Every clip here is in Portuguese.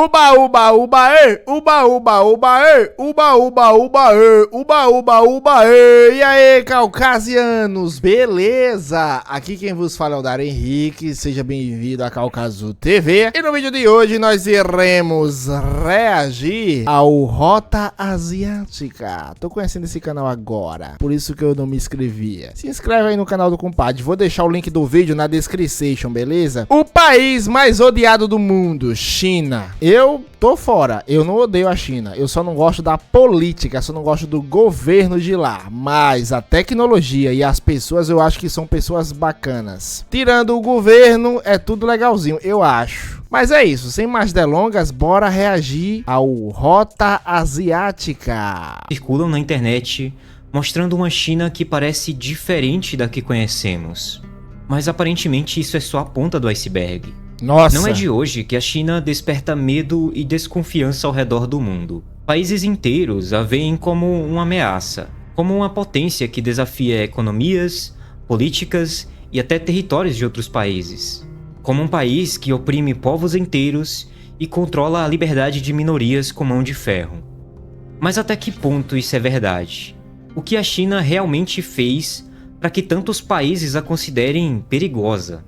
Uba, uba, uba, uba, uba, uba, uba, uba, uba, uba, uba, uba, e aí, caucasianos, beleza? Aqui quem vos fala é o Dario Henrique, seja bem-vindo a Caucaso TV. E no vídeo de hoje nós iremos reagir ao Rota Asiática. Tô conhecendo esse canal agora, por isso que eu não me inscrevia. Se inscreve aí no canal do compadre, vou deixar o link do vídeo na descrição, beleza? O país mais odiado do mundo, China. Eu tô fora, eu não odeio a China, eu só não gosto da política, só não gosto do governo de lá, mas a tecnologia e as pessoas eu acho que são pessoas bacanas. Tirando o governo, é tudo legalzinho, eu acho. Mas é isso, sem mais delongas, bora reagir ao Rota Asiática. Circulam na internet mostrando uma China que parece diferente da que conhecemos, mas aparentemente isso é só a ponta do iceberg. Nossa. Não é de hoje que a China desperta medo e desconfiança ao redor do mundo. Países inteiros a veem como uma ameaça, como uma potência que desafia economias, políticas e até territórios de outros países. Como um país que oprime povos inteiros e controla a liberdade de minorias com mão de ferro. Mas até que ponto isso é verdade? O que a China realmente fez para que tantos países a considerem perigosa?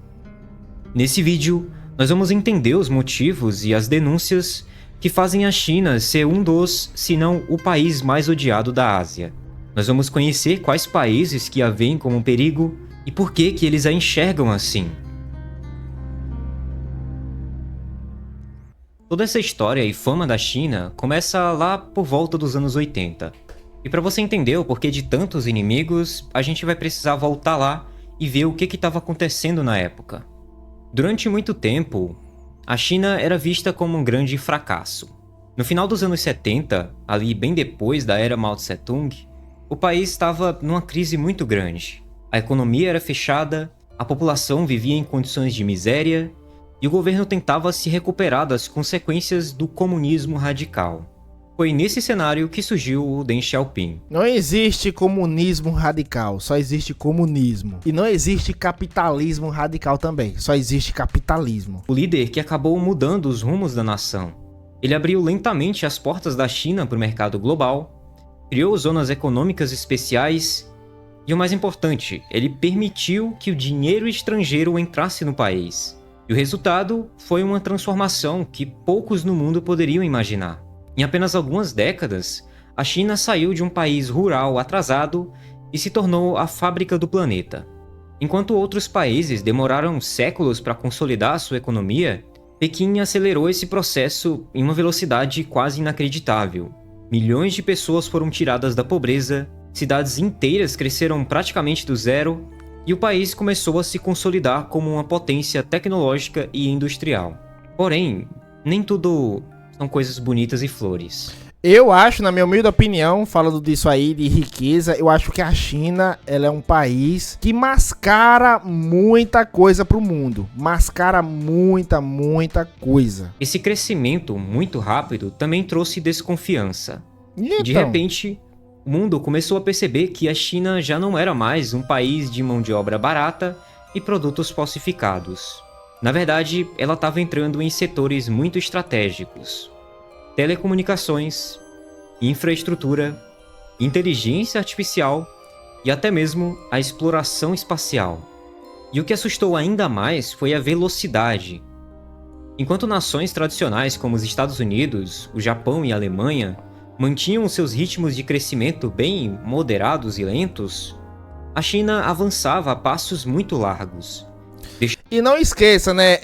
Nesse vídeo, nós vamos entender os motivos e as denúncias que fazem a China ser um dos, se não o país mais odiado da Ásia. Nós vamos conhecer quais países que a veem como um perigo e por que eles a enxergam assim. Toda essa história e fama da China começa lá por volta dos anos 80. E para você entender o porquê de tantos inimigos, a gente vai precisar voltar lá e ver o que estava acontecendo na época. Durante muito tempo, a China era vista como um grande fracasso. No final dos anos 70, ali bem depois da era Mao Tse-tung, o país estava numa crise muito grande. A economia era fechada, a população vivia em condições de miséria e o governo tentava se recuperar das consequências do comunismo radical. Foi nesse cenário que surgiu o Deng Xiaoping. Não existe comunismo radical, só existe comunismo. E não existe capitalismo radical também, só existe capitalismo. O líder que acabou mudando os rumos da nação. Ele abriu lentamente as portas da China para o mercado global, criou zonas econômicas especiais e, o mais importante, ele permitiu que o dinheiro estrangeiro entrasse no país. E o resultado foi uma transformação que poucos no mundo poderiam imaginar. Em apenas algumas décadas, a China saiu de um país rural atrasado e se tornou a fábrica do planeta. Enquanto outros países demoraram séculos para consolidar sua economia, Pequim acelerou esse processo em uma velocidade quase inacreditável. Milhões de pessoas foram tiradas da pobreza, cidades inteiras cresceram praticamente do zero e o país começou a se consolidar como uma potência tecnológica e industrial. Porém, nem tudo são coisas bonitas e flores. Eu acho, na minha humilde opinião, falando disso aí, de riqueza, eu acho que a China, ela é um país que mascara muita coisa pro mundo. Mascara muita coisa. Esse crescimento muito rápido também trouxe desconfiança. Então, de repente, o mundo começou a perceber que a China já não era mais um país de mão de obra barata e produtos falsificados. Na verdade, ela estava entrando em setores muito estratégicos: telecomunicações, infraestrutura, inteligência artificial e até mesmo a exploração espacial. E o que assustou ainda mais foi a velocidade. Enquanto nações tradicionais como os Estados Unidos, o Japão e a Alemanha mantinham seus ritmos de crescimento bem moderados e lentos, a China avançava a passos muito largos. E não esqueça, né?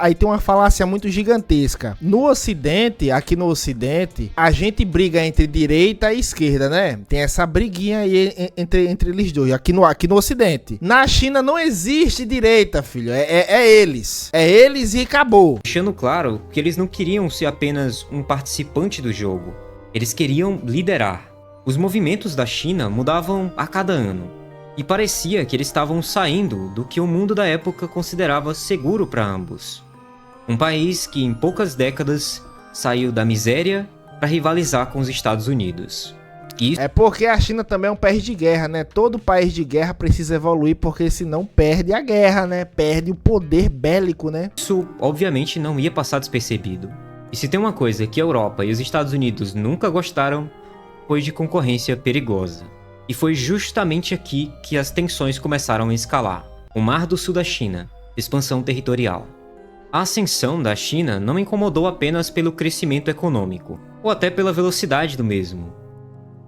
Aí tem uma falácia muito gigantesca. No Ocidente, aqui no Ocidente, a gente briga entre direita e esquerda, né? Tem essa briguinha aí entre eles dois, aqui no Ocidente. Na China não existe direita, filho. É eles. É eles e acabou. Deixando claro que eles não queriam ser apenas um participante do jogo. Eles queriam liderar. Os movimentos da China mudavam a cada ano. E parecia que eles estavam saindo do que o mundo da época considerava seguro para ambos. Um país que em poucas décadas saiu da miséria para rivalizar com os Estados Unidos. É porque a China também é um país de guerra, né? Todo país de guerra precisa evoluir porque senão perde a guerra, né? Perde o poder bélico, né? Isso obviamente não ia passar despercebido. E se tem uma coisa que a Europa e os Estados Unidos nunca gostaram, foi de concorrência perigosa. E foi justamente aqui que as tensões começaram a escalar. O Mar do Sul da China, expansão territorial. A ascensão da China não incomodou apenas pelo crescimento econômico, ou até pela velocidade do mesmo.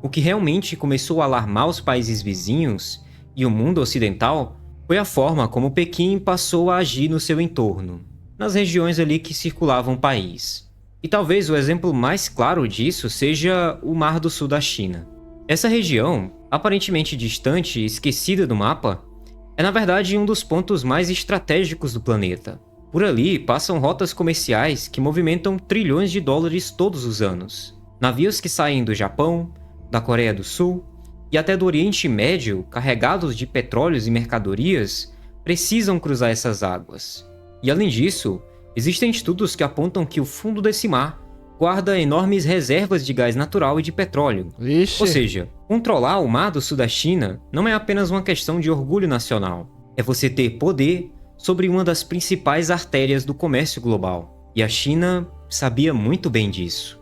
O que realmente começou a alarmar os países vizinhos e o mundo ocidental foi a forma como Pequim passou a agir no seu entorno, nas regiões ali que circulavam o país. E talvez o exemplo mais claro disso seja o Mar do Sul da China. Essa região, aparentemente distante e esquecida do mapa, é na verdade um dos pontos mais estratégicos do planeta. Por ali passam rotas comerciais que movimentam trilhões de dólares todos os anos. Navios que saem do Japão, da Coreia do Sul e até do Oriente Médio, carregados de petróleos e mercadorias, precisam cruzar essas águas. E além disso, existem estudos que apontam que o fundo desse mar guarda enormes reservas de gás natural e de petróleo. Vixe. Ou seja, controlar o Mar do Sul da China não é apenas uma questão de orgulho nacional. É você ter poder sobre uma das principais artérias do comércio global. E a China sabia muito bem disso.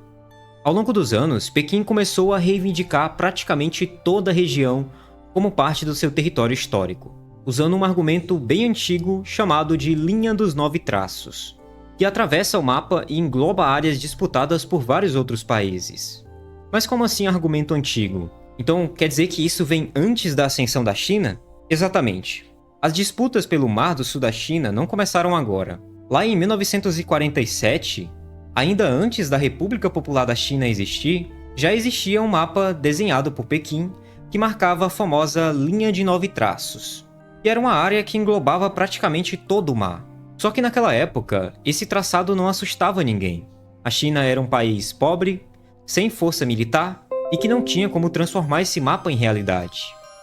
Ao longo dos anos, Pequim começou a reivindicar praticamente toda a região como parte do seu território histórico, usando um argumento bem antigo chamado de Linha dos 9 Traços, que atravessa o mapa e engloba áreas disputadas por vários outros países. Mas como assim argumento antigo? Então quer dizer que isso vem antes da ascensão da China? Exatamente. As disputas pelo Mar do Sul da China não começaram agora. Lá em 1947, ainda antes da República Popular da China existir, já existia um mapa desenhado por Pequim que marcava a famosa Linha de 9 Traços, que era uma área que englobava praticamente todo o mar. Só que naquela época, esse traçado não assustava ninguém. A China era um país pobre, sem força militar e que não tinha como transformar esse mapa em realidade.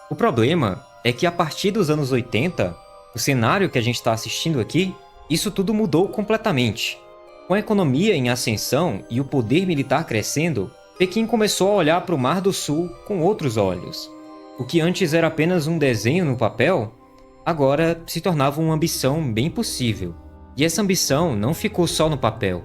O problema é que a partir dos anos 80, o cenário que a gente está assistindo aqui, isso tudo mudou completamente. Com a economia em ascensão e o poder militar crescendo, Pequim começou a olhar para o Mar do Sul com outros olhos. O que antes era apenas um desenho no papel, agora se tornava uma ambição bem possível. E essa ambição não ficou só no papel.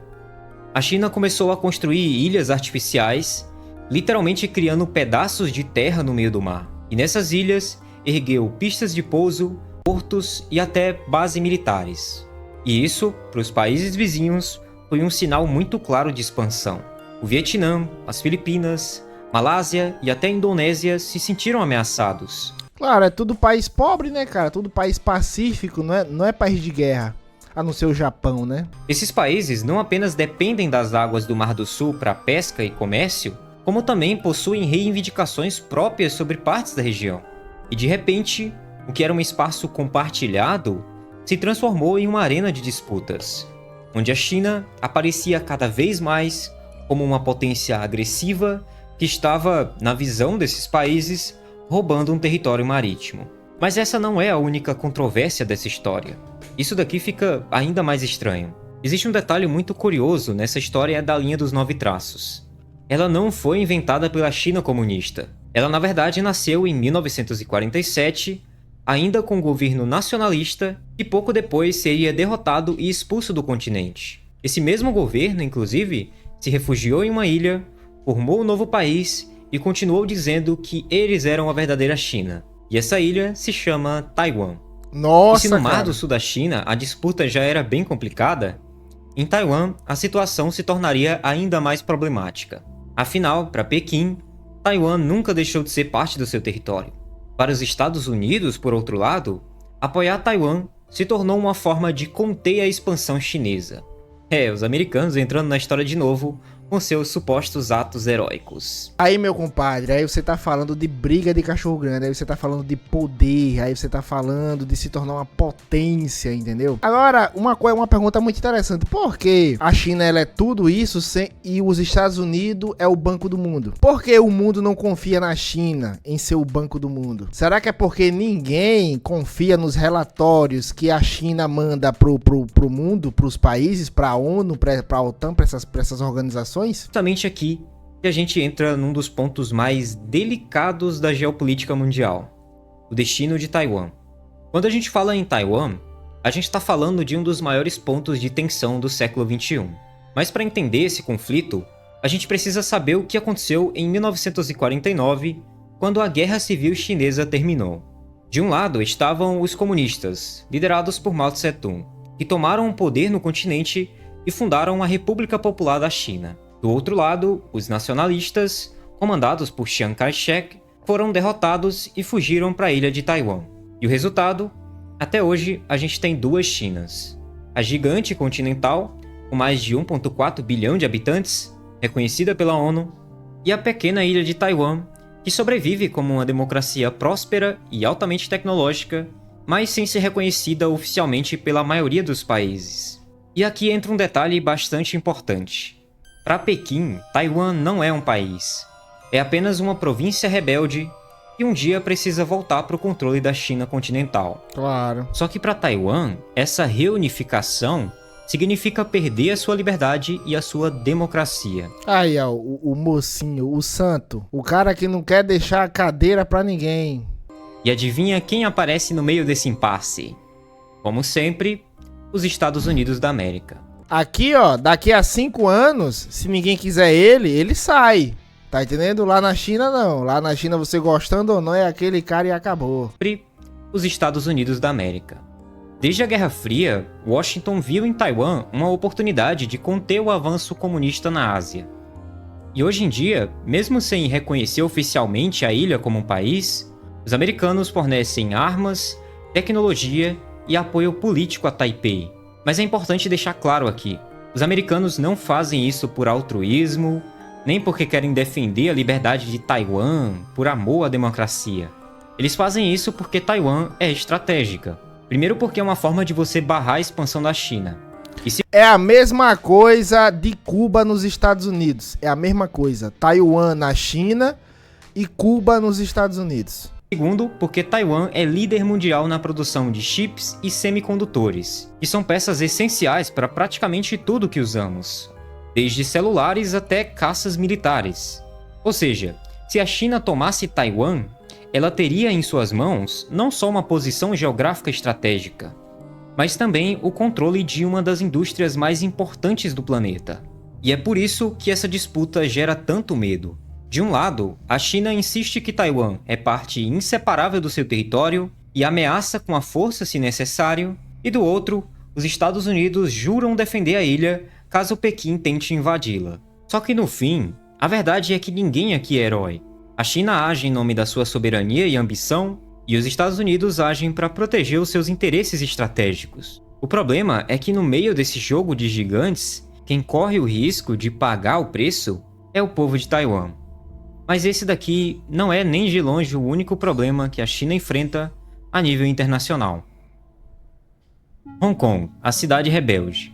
A China começou a construir ilhas artificiais, literalmente criando pedaços de terra no meio do mar. E nessas ilhas, ergueu pistas de pouso, portos e até bases militares. E isso, para os países vizinhos, foi um sinal muito claro de expansão. O Vietnã, as Filipinas, Malásia e até a Indonésia se sentiram ameaçados. Claro, é tudo país pobre, né, cara? Tudo país pacífico, não é país de guerra. A não ser o Japão, né? Esses países não apenas dependem das águas do Mar do Sul para pesca e comércio, como também possuem reivindicações próprias sobre partes da região. E de repente, o que era um espaço compartilhado se transformou em uma arena de disputas, onde a China aparecia cada vez mais como uma potência agressiva que estava, na visão desses países, roubando um território marítimo. Mas essa não é a única controvérsia dessa história. Isso daqui fica ainda mais estranho. Existe um detalhe muito curioso nessa história da Linha dos 9 Traços. Ela não foi inventada pela China comunista. Ela, na verdade, nasceu em 1947, ainda com um governo nacionalista, e pouco depois seria derrotado e expulso do continente. Esse mesmo governo, inclusive, se refugiou em uma ilha, formou um novo país e continuou dizendo que eles eram a verdadeira China. E essa ilha se chama Taiwan. Nossa, e se no Mar cara. do Sul da China a disputa já era bem complicada, em Taiwan a situação se tornaria ainda mais problemática. Afinal, para Pequim, Taiwan nunca deixou de ser parte do seu território. Para os Estados Unidos, por outro lado, apoiar Taiwan se tornou uma forma de conter a expansão chinesa. Os americanos entrando na história de novo com seus supostos atos heróicos. Aí, meu compadre, aí você tá falando de briga de cachorro grande, aí você tá falando de poder, aí você tá falando de se tornar uma potência, entendeu? Agora, uma pergunta muito interessante. Por que a China ela é tudo isso e os Estados Unidos é o banco do mundo? Por que o mundo não confia na China em ser o banco do mundo? Será que é porque ninguém confia nos relatórios que a China manda pro mundo, pros países, pra ONU, pra OTAN, pra essas organizações? Justamente aqui que a gente entra num dos pontos mais delicados da geopolítica mundial, o destino de Taiwan. Quando a gente fala em Taiwan, a gente está falando de um dos maiores pontos de tensão do século XXI. Mas para entender esse conflito, a gente precisa saber o que aconteceu em 1949, quando a Guerra Civil Chinesa terminou. De um lado estavam os comunistas, liderados por Mao Tse-tung, que tomaram o poder no continente e fundaram a República Popular da China. Do outro lado, os nacionalistas, comandados por Chiang Kai-shek, foram derrotados e fugiram para a ilha de Taiwan. E o resultado? Até hoje, a gente tem duas Chinas. A gigante continental, com mais de 1,4 bilhão de habitantes, reconhecida pela ONU, e a pequena ilha de Taiwan, que sobrevive como uma democracia próspera e altamente tecnológica, mas sem ser reconhecida oficialmente pela maioria dos países. E aqui entra um detalhe bastante importante. Para Pequim, Taiwan não é um país. É apenas uma província rebelde que um dia precisa voltar para o controle da China continental. Claro. Só que para Taiwan, essa reunificação significa perder a sua liberdade e a sua democracia. Aí, ó, o mocinho, o santo, o cara que não quer deixar a cadeira pra ninguém. E adivinha quem aparece no meio desse impasse? Como sempre, os Estados Unidos da América. Aqui, ó, daqui a 5 anos, se ninguém quiser ele sai. Tá entendendo? Lá na China, não. Lá na China, você gostando ou não, é aquele cara e acabou. Os Estados Unidos da América. Desde a Guerra Fria, Washington viu em Taiwan uma oportunidade de conter o avanço comunista na Ásia. E hoje em dia, mesmo sem reconhecer oficialmente a ilha como um país, os americanos fornecem armas, tecnologia e apoio político a Taipei. Mas é importante deixar claro aqui, os americanos não fazem isso por altruísmo, nem porque querem defender a liberdade de Taiwan por amor à democracia. Eles fazem isso porque Taiwan é estratégica. Primeiro porque é uma forma de você barrar a expansão da China. É a mesma coisa de Cuba nos Estados Unidos. É a mesma coisa. Taiwan na China e Cuba nos Estados Unidos. Segundo, porque Taiwan é líder mundial na produção de chips e semicondutores, que são peças essenciais para praticamente tudo que usamos, desde celulares até caças militares. Ou seja, se a China tomasse Taiwan, ela teria em suas mãos não só uma posição geográfica estratégica, mas também o controle de uma das indústrias mais importantes do planeta. E é por isso que essa disputa gera tanto medo. De um lado, a China insiste que Taiwan é parte inseparável do seu território e ameaça com a força se necessário, e do outro, os Estados Unidos juram defender a ilha caso Pequim tente invadi-la. Só que no fim, a verdade é que ninguém aqui é herói. A China age em nome da sua soberania e ambição, e os Estados Unidos agem para proteger os seus interesses estratégicos. O problema é que no meio desse jogo de gigantes, quem corre o risco de pagar o preço é o povo de Taiwan. Mas esse daqui não é nem de longe o único problema que a China enfrenta a nível internacional. Hong Kong, a cidade rebelde.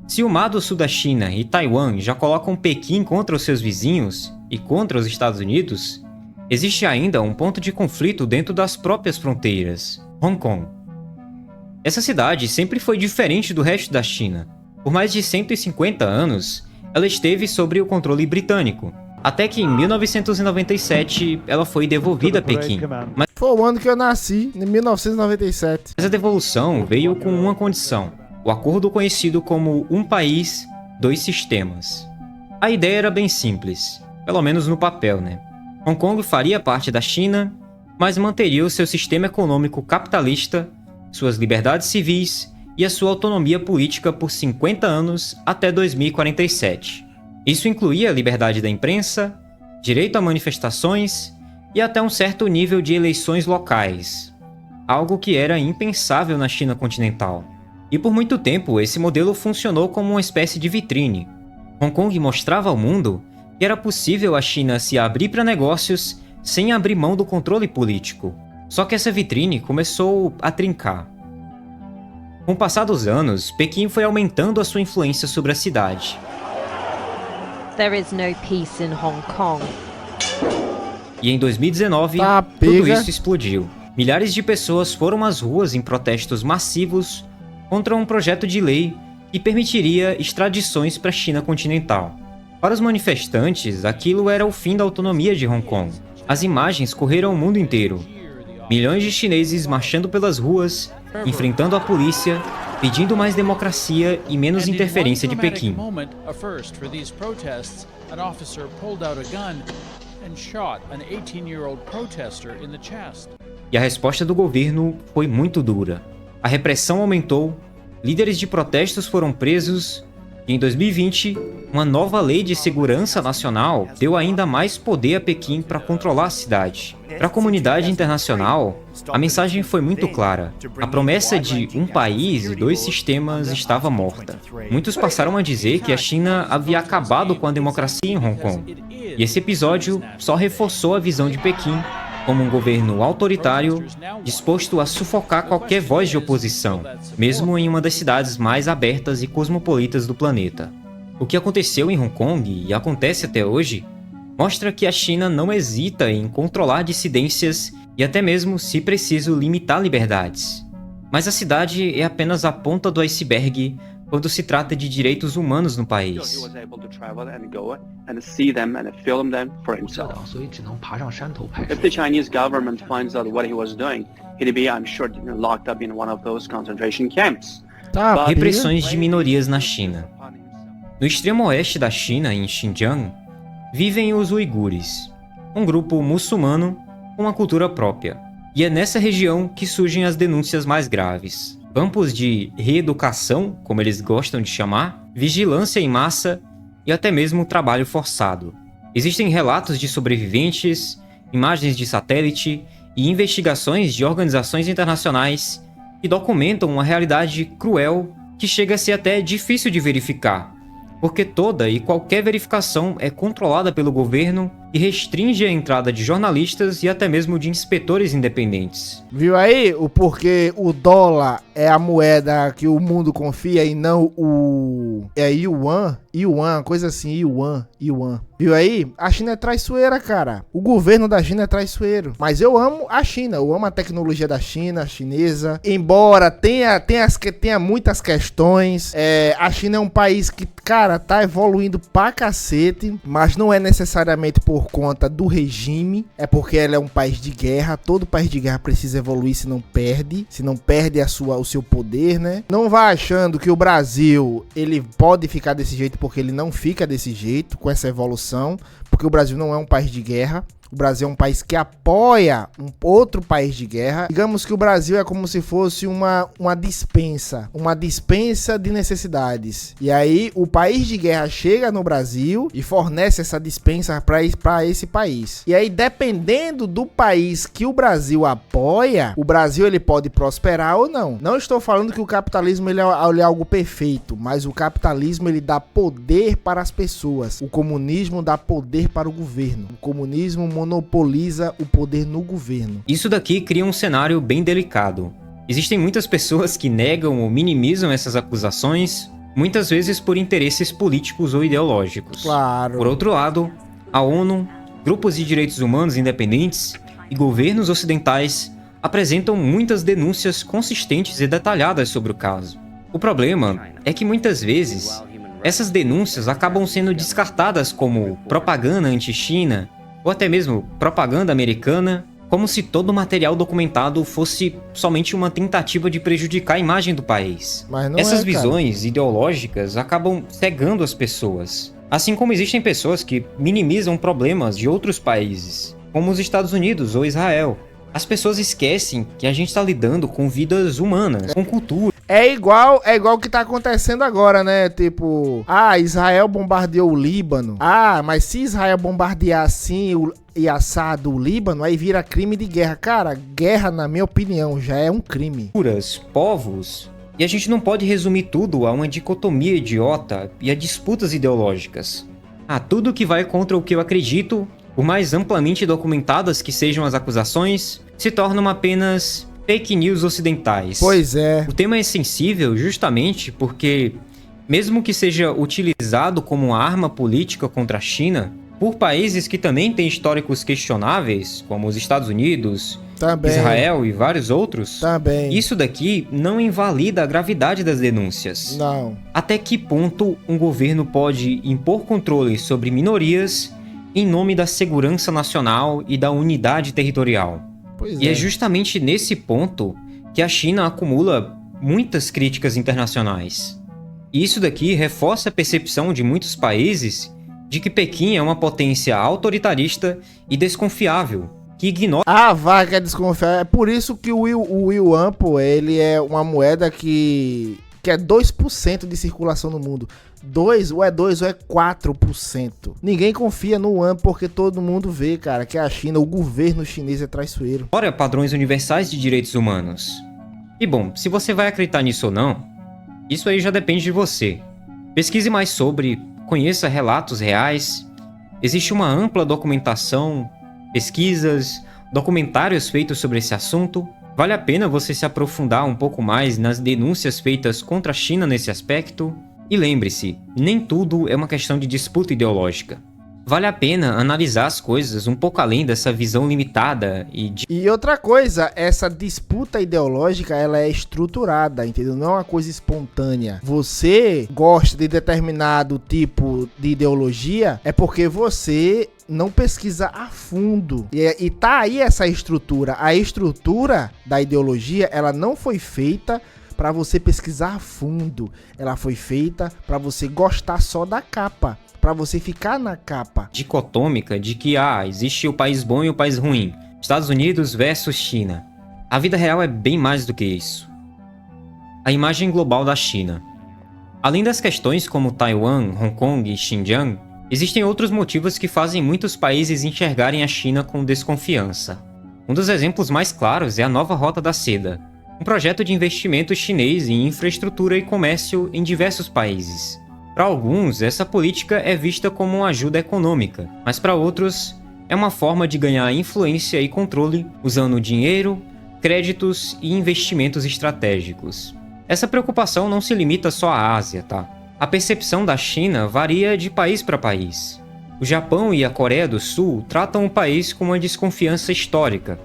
Se o Mar do Sul da China e Taiwan já colocam Pequim contra os seus vizinhos e contra os Estados Unidos, existe ainda um ponto de conflito dentro das próprias fronteiras, Hong Kong. Essa cidade sempre foi diferente do resto da China. Por mais de 150 anos, ela esteve sob o controle britânico, até que em 1997 ela foi devolvida a Pequim. Foi o ano que eu nasci, em 1997. Mas a devolução veio com uma condição: o acordo conhecido como Um País, Dois Sistemas. A ideia era bem simples, pelo menos no papel, né? Hong Kong faria parte da China, mas manteria o seu sistema econômico capitalista, suas liberdades civis e a sua autonomia política por 50 anos até 2047. Isso incluía a liberdade da imprensa, direito a manifestações e até um certo nível de eleições locais, algo que era impensável na China continental. E por muito tempo esse modelo funcionou como uma espécie de vitrine. Hong Kong mostrava ao mundo que era possível a China se abrir para negócios sem abrir mão do controle político. Só que essa vitrine começou a trincar. Com o passar dos anos, Pequim foi aumentando a sua influência sobre a cidade. There is no peace in Hong Kong. E em 2019, tudo isso explodiu. Milhares de pessoas foram às ruas em protestos massivos contra um projeto de lei que permitiria extradições para a China continental. Para os manifestantes, aquilo era o fim da autonomia de Hong Kong. As imagens correram o mundo inteiro. Milhões de chineses marchando pelas ruas, enfrentando a polícia pedindo mais democracia e menos interferência de Pequim. E a resposta do governo foi muito dura. A repressão aumentou, líderes de protestos foram presos e em 2020, uma nova lei de segurança nacional deu ainda mais poder a Pequim para controlar a cidade. Para a comunidade internacional, a mensagem foi muito clara. A promessa de um país e dois sistemas estava morta. Muitos passaram a dizer que a China havia acabado com a democracia em Hong Kong. E esse episódio só reforçou a visão de Pequim como um governo autoritário, disposto a sufocar qualquer voz de oposição, mesmo em uma das cidades mais abertas e cosmopolitas do planeta. O que aconteceu em Hong Kong, e acontece até hoje, mostra que a China não hesita em controlar dissidências e até mesmo, se preciso, limitar liberdades. Mas a cidade é apenas a ponta do iceberg quando se trata de direitos humanos no país. If the Chinese government finds out what he was doing, he'd be, I'm sure, locked up in one of those concentration camps. Repressões de minorias na China. No extremo oeste da China, em Xinjiang, vivem os uigures, um grupo muçulmano com uma cultura própria. E é nessa região que surgem as denúncias mais graves. Campos de reeducação, como eles gostam de chamar, vigilância em massa e até mesmo trabalho forçado. Existem relatos de sobreviventes, imagens de satélite e investigações de organizações internacionais que documentam uma realidade cruel que chega a ser até difícil de verificar, porque toda e qualquer verificação é controlada pelo governo e restringe a entrada de jornalistas e até mesmo de inspetores independentes. Viu aí o porquê o dólar é a moeda que o mundo confia e não o... é Yuan? Yuan, coisa assim, Yuan. Viu aí? A China é traiçoeira, cara. O governo da China é traiçoeiro. Mas eu amo a China, eu amo a tecnologia da China, chinesa. Embora tenha muitas questões, a China é um país que, cara, tá evoluindo pra cacete, mas não é necessariamente por conta do regime, é porque ela é um país de guerra. Todo país de guerra precisa evoluir, se não perde o seu poder, né? Não vá achando que o Brasil, ele pode ficar desse jeito, porque ele não fica desse jeito, com essa evolução, porque o Brasil não é um país de guerra. O Brasil é um país que apoia um outro país de guerra. Digamos que o Brasil é como se fosse uma dispensa de necessidades. E aí o país de guerra chega no Brasil e fornece essa dispensa para esse país. E aí, dependendo do país que o Brasil apoia, o Brasil ele pode prosperar ou não. Não estou falando que o capitalismo ele é algo perfeito, mas o capitalismo ele dá poder para as pessoas. O comunismo dá poder para o governo. O comunismo monopoliza o poder no governo. Isso daqui cria um cenário bem delicado. Existem muitas pessoas que negam ou minimizam essas acusações, muitas vezes por interesses políticos ou ideológicos. Claro. Por outro lado, a ONU, grupos de direitos humanos independentes e governos ocidentais apresentam muitas denúncias consistentes e detalhadas sobre o caso. O problema é que muitas vezes essas denúncias acabam sendo descartadas como propaganda anti-China ou até mesmo propaganda americana, como se todo o material documentado fosse somente uma tentativa de prejudicar a imagem do país. Mas não Essas cara. visões ideológicas acabam cegando as pessoas. Assim como existem pessoas que minimizam problemas de outros países, como os Estados Unidos ou Israel. As pessoas esquecem que a gente está lidando com vidas humanas, com cultura. É igual o que tá acontecendo agora, né? Tipo, Israel bombardeou o Líbano. Mas se Israel bombardear assim e assado o Líbano, aí vira crime de guerra. Cara, guerra, na minha opinião, já é um crime. Culturas, povos. E a gente não pode resumir tudo a uma dicotomia idiota e a disputas ideológicas. Tudo que vai contra o que eu acredito, por mais amplamente documentadas que sejam as acusações, se tornam apenas fake news ocidentais. Pois é. O tema é sensível justamente porque, mesmo que seja utilizado como uma arma política contra a China, por países que também têm históricos questionáveis, como os Estados Unidos, também. Israel e vários outros, também. Isso daqui não invalida a gravidade das denúncias. Não. Até que ponto um governo pode impor controle sobre minorias em nome da segurança nacional e da unidade territorial? Pois E é justamente nesse ponto que a China acumula muitas críticas internacionais. E isso daqui reforça a percepção de muitos países de que Pequim é uma potência autoritarista e desconfiável, que ignora... A vaca é desconfiável. É por isso que o yuan, pô, ele é uma moeda que é 2% de circulação no mundo. 2 ou é 4%. Ninguém confia no yuan porque todo mundo vê, cara, que a China, o governo chinês é traiçoeiro. Ignora padrões universais de direitos humanos. E bom, se você vai acreditar nisso ou não, isso aí já depende de você. Pesquise mais sobre, conheça relatos reais. Existe uma ampla documentação, pesquisas, documentários feitos sobre esse assunto. Vale a pena você se aprofundar um pouco mais nas denúncias feitas contra a China nesse aspecto. E lembre-se, nem tudo é uma questão de disputa ideológica. Vale a pena analisar as coisas um pouco além dessa visão limitada E outra coisa, essa disputa ideológica, ela é estruturada, entendeu? Não é uma coisa espontânea. Você gosta de determinado tipo de ideologia, é porque você não pesquisa a fundo. E tá aí essa estrutura. A estrutura da ideologia, ela não foi feita para você pesquisar a fundo. Ela foi feita para você gostar só da capa. Pra você ficar na capa. Dicotômica de que existe o país bom e o país ruim. Estados Unidos versus China. A vida real é bem mais do que isso. A imagem global da China. Além das questões como Taiwan, Hong Kong e Xinjiang, existem outros motivos que fazem muitos países enxergarem a China com desconfiança. Um dos exemplos mais claros é a Nova Rota da Seda, um projeto de investimento chinês em infraestrutura e comércio em diversos países. Para alguns, essa política é vista como uma ajuda econômica, mas para outros, é uma forma de ganhar influência e controle usando dinheiro, créditos e investimentos estratégicos. Essa preocupação não se limita só à Ásia, tá? A percepção da China varia de país para país. O Japão e a Coreia do Sul tratam o país com uma desconfiança histórica.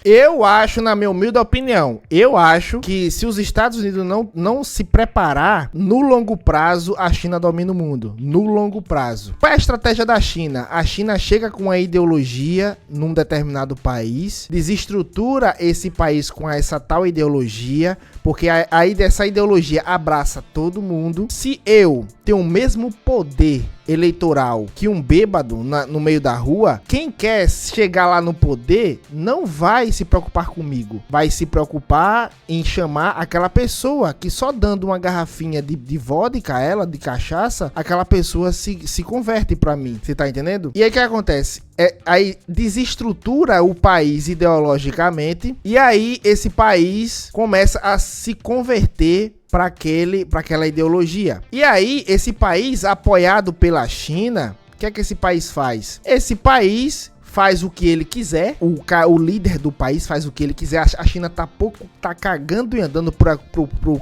Eu acho, na minha humilde opinião, eu acho que se os Estados Unidos não se preparar, no longo prazo, a China domina o mundo. No longo prazo. Qual é a estratégia da China? A China chega com a ideologia num determinado país, desestrutura esse país com essa tal ideologia, porque aí dessa ideologia abraça todo mundo. Se eu tenho o mesmo poder eleitoral que um bêbado no meio da rua, quem quer chegar lá no poder não vai se preocupar comigo, vai se preocupar em chamar aquela pessoa que só dando uma garrafinha de vodka, de cachaça, aquela pessoa se converte pra mim, você tá entendendo? E aí o que acontece? Aí desestrutura o país ideologicamente e aí esse país começa a se converter para aquela ideologia. E aí, esse país apoiado pela China, o que é que esse país faz? Esse país faz o que ele quiser, o líder do país faz o que ele quiser. A China tá cagando e andando pro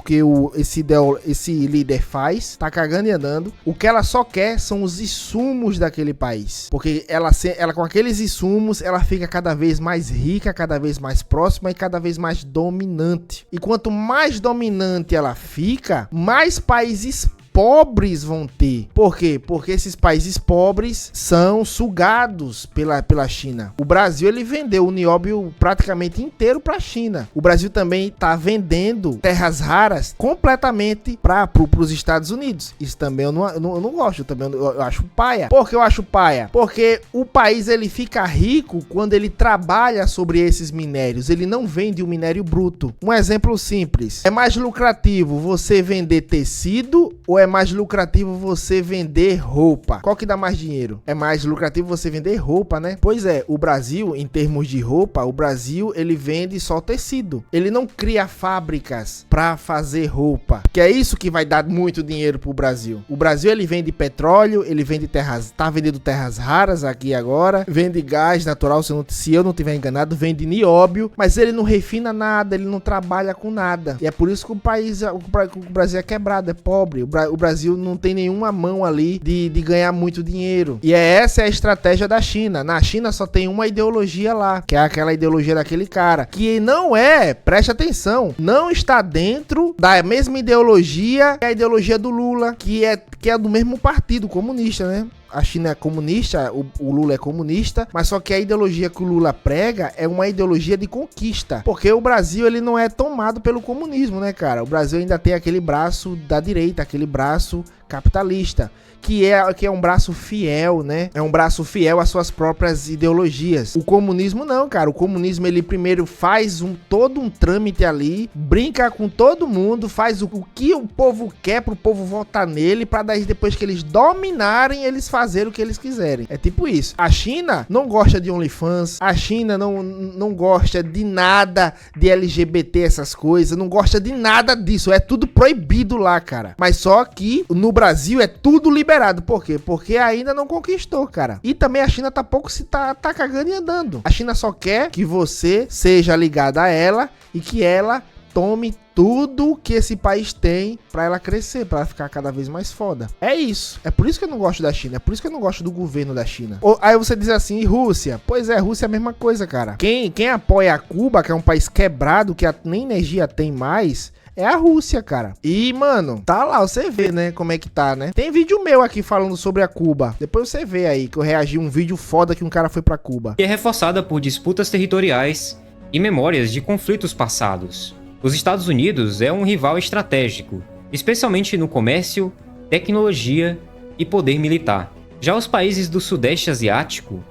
que esse líder faz, tá cagando e andando. O que ela só quer são os insumos daquele país, porque ela com aqueles insumos, ela fica cada vez mais rica, cada vez mais próxima e cada vez mais dominante. E quanto mais dominante ela fica, mais países pobres vão ter. Por quê? Porque esses países pobres são sugados pela China. O Brasil, ele vendeu o nióbio praticamente inteiro para a China. O Brasil também está vendendo terras raras completamente para os Estados Unidos. Isso também eu não gosto, eu acho paia. Por que eu acho paia? Porque o país, ele fica rico quando ele trabalha sobre esses minérios. Ele não vende o minério bruto. Um exemplo simples. É mais lucrativo você vender tecido ou é mais lucrativo você vender roupa? Qual que dá mais dinheiro? É mais lucrativo você vender roupa, né? Pois é, o Brasil, em termos de roupa, o Brasil, ele vende só tecido. Ele não cria fábricas pra fazer roupa, que é isso que vai dar muito dinheiro pro Brasil. O Brasil, ele vende petróleo, ele vende tá vendendo terras raras aqui agora, vende gás natural, se eu não tiver enganado, vende nióbio, mas ele não refina nada, ele não trabalha com nada. E é por isso que o Brasil é quebrado, é pobre. o Brasil não tem nenhuma mão ali de ganhar muito dinheiro. E essa é a estratégia da China. Na China só tem uma ideologia lá, que é aquela ideologia daquele cara, que não é, preste atenção, não está dentro da mesma ideologia que a ideologia do Lula, que é do mesmo partido comunista, né? A China é comunista, o Lula é comunista, mas só que a ideologia que o Lula prega é uma ideologia de conquista, porque o Brasil ele não é tomado pelo comunismo, né, cara? O Brasil ainda tem aquele braço da direita, aquele braço capitalista, que é um braço fiel, né? É um braço fiel às suas próprias ideologias. O comunismo não, cara. O comunismo, ele primeiro faz todo um trâmite ali, brinca com todo mundo, faz o que o povo quer pro povo votar nele, pra daí depois que eles dominarem, eles fazerem o que eles quiserem. É tipo isso. A China não gosta de OnlyFans, a China não gosta de nada de LGBT, essas coisas, não gosta de nada disso. É tudo proibido lá, cara. Mas só que no Brasil é tudo liberado. Por quê? Porque ainda não conquistou, cara. E também a China tá cagando e andando. A China só quer que você seja ligado a ela e que ela tome tudo que esse país tem pra ela crescer, pra ela ficar cada vez mais foda. É isso. É por isso que eu não gosto da China. É por isso que eu não gosto do governo da China. Aí você diz assim, e Rússia? Pois é, Rússia é a mesma coisa, cara. Quem apoia a Cuba, que é um país quebrado, que nem energia tem mais, é a Rússia, cara. E, mano, tá lá, você vê, né, como é que tá, né? Tem vídeo meu aqui falando sobre a Cuba. Depois você vê aí, que eu reagi a um vídeo foda que um cara foi pra Cuba. E é reforçada por disputas territoriais e memórias de conflitos passados. Os Estados Unidos é um rival estratégico, especialmente no comércio, tecnologia e poder militar. Já os países do Sudeste Asiático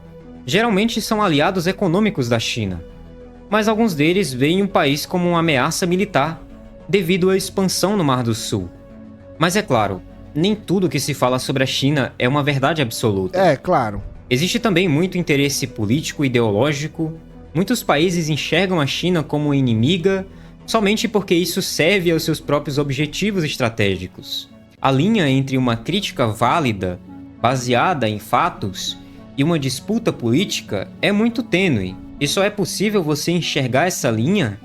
geralmente são aliados econômicos da China, mas alguns deles veem o país como uma ameaça militar devido à expansão no Mar do Sul. Mas é claro, nem tudo que se fala sobre a China é uma verdade absoluta. É, claro. Existe também muito interesse político e ideológico. Muitos países enxergam a China como inimiga somente porque isso serve aos seus próprios objetivos estratégicos. A linha entre uma crítica válida, baseada em fatos, e uma disputa política é muito tênue, e só é possível você enxergar essa linha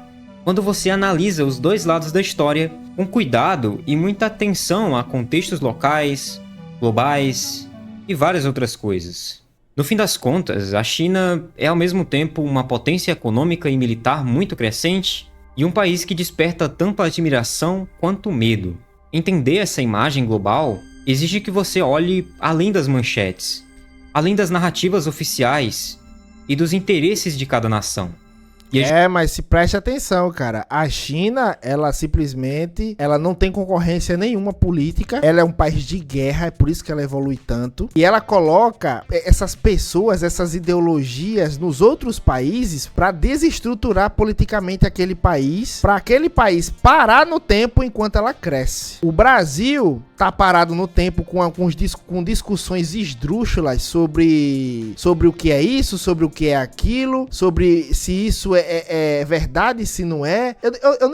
quando você analisa os dois lados da história com cuidado e muita atenção a contextos locais, globais e várias outras coisas. No fim das contas, a China é ao mesmo tempo uma potência econômica e militar muito crescente e um país que desperta tanto admiração quanto medo. Entender essa imagem global exige que você olhe além das manchetes, além das narrativas oficiais e dos interesses de cada nação. Mas se preste atenção, cara. A China, ela simplesmente, ela não tem concorrência nenhuma política. Ela é um país de guerra, é por isso que ela evolui tanto. E ela coloca essas pessoas, essas ideologias nos outros países pra desestruturar politicamente aquele país, pra aquele país parar no tempo enquanto ela cresce. O Brasil tá parado no tempo com discussões esdrúxulas sobre o que é isso, sobre o que é aquilo, sobre se isso é verdade, se não é. Eu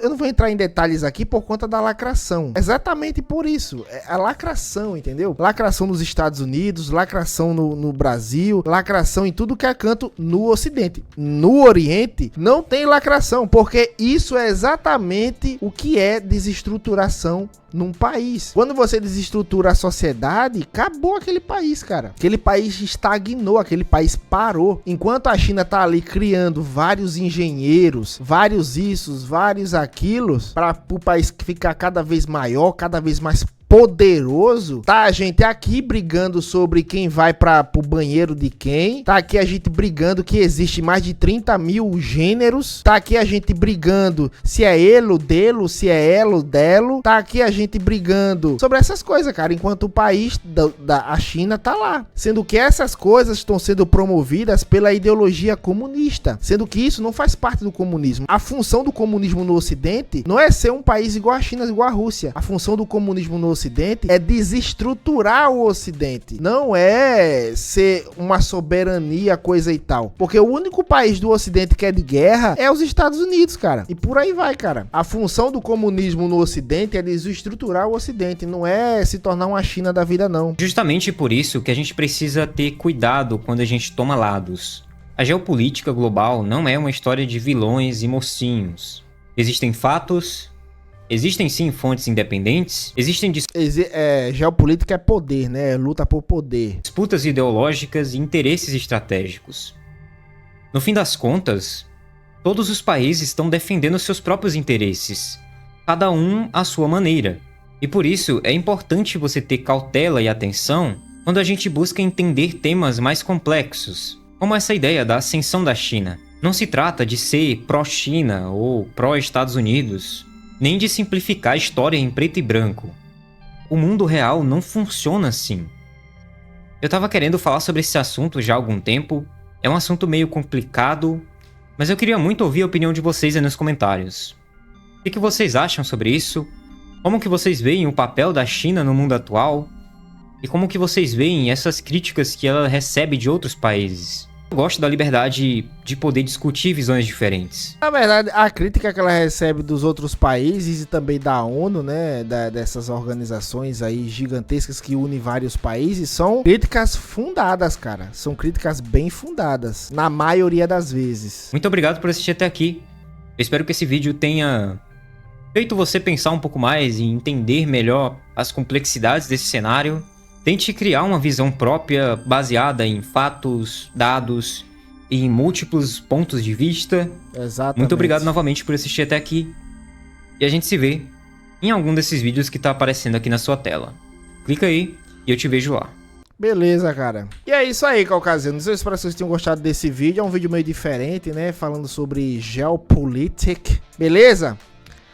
não vou entrar em detalhes aqui por conta da lacração. Exatamente por isso. É a lacração, entendeu? Lacração nos Estados Unidos, lacração no Brasil, lacração em tudo que é canto no Ocidente. No Oriente não tem lacração, porque isso é exatamente o que é desestruturação num país. Quando você desestrutura a sociedade, acabou aquele país, cara. Aquele país estagnou, aquele país parou. Enquanto a China tá ali criando vários engenheiros, vários issos, vários aquilos, para o país ficar cada vez maior, cada vez mais poderoso, tá a gente aqui brigando sobre quem vai pro banheiro de quem, tá aqui a gente brigando que existe mais de 30 mil gêneros, tá aqui a gente brigando se é elo delo, se é elo delo, tá aqui a gente brigando sobre essas coisas, cara, enquanto o país a China tá lá, sendo que essas coisas estão sendo promovidas pela ideologia comunista, sendo que isso não faz parte do comunismo. A função do comunismo no Ocidente não é ser um país igual a China, igual a Rússia. A função do comunismo no Ocidente é desestruturar o Ocidente, não é ser uma soberania, coisa e tal, porque o único país do Ocidente que é de guerra é os Estados Unidos, cara, e por aí vai, cara. A função do comunismo no Ocidente é desestruturar o Ocidente, não é se tornar uma China da vida, não. Justamente por isso que a gente precisa ter cuidado quando a gente toma lados. A geopolítica global não é uma história de vilões e mocinhos. Existem fatos Existem sim fontes independentes, existem Geopolítica é poder, né? Luta por poder. disputas ideológicas e interesses estratégicos. No fim das contas, todos os países estão defendendo seus próprios interesses, cada um à sua maneira. E por isso é importante você ter cautela e atenção quando a gente busca entender temas mais complexos, como essa ideia da ascensão da China. Não se trata de ser pró-China ou pró-Estados Unidos, nem de simplificar a história em preto e branco. O mundo real não funciona assim. Eu tava querendo falar sobre esse assunto já há algum tempo, é um assunto meio complicado, mas eu queria muito ouvir a opinião de vocês aí nos comentários. O que vocês acham sobre isso? Como que vocês veem o papel da China no mundo atual? E como que vocês veem essas críticas que ela recebe de outros países? Eu gosto da liberdade de poder discutir visões diferentes. Na verdade, a crítica que ela recebe dos outros países e também da ONU, né, dessas organizações aí gigantescas que unem vários países, são críticas fundadas, cara. São críticas bem fundadas, na maioria das vezes. Muito obrigado por assistir até aqui. Eu espero que esse vídeo tenha feito você pensar um pouco mais e entender melhor as complexidades desse cenário. Tente criar uma visão própria baseada em fatos, dados e em múltiplos pontos de vista. Exatamente. Muito obrigado novamente por assistir até aqui. E a gente se vê em algum desses vídeos que tá aparecendo aqui na sua tela. Clica aí e eu te vejo lá. Beleza, cara. E é isso aí, caucasianos. Eu espero que vocês tenham gostado desse vídeo. É um vídeo meio diferente, né? Falando sobre geopolítica. Beleza?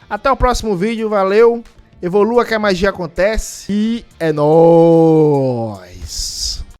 Até o próximo vídeo. Valeu. Evolua que a magia acontece. E é nóis.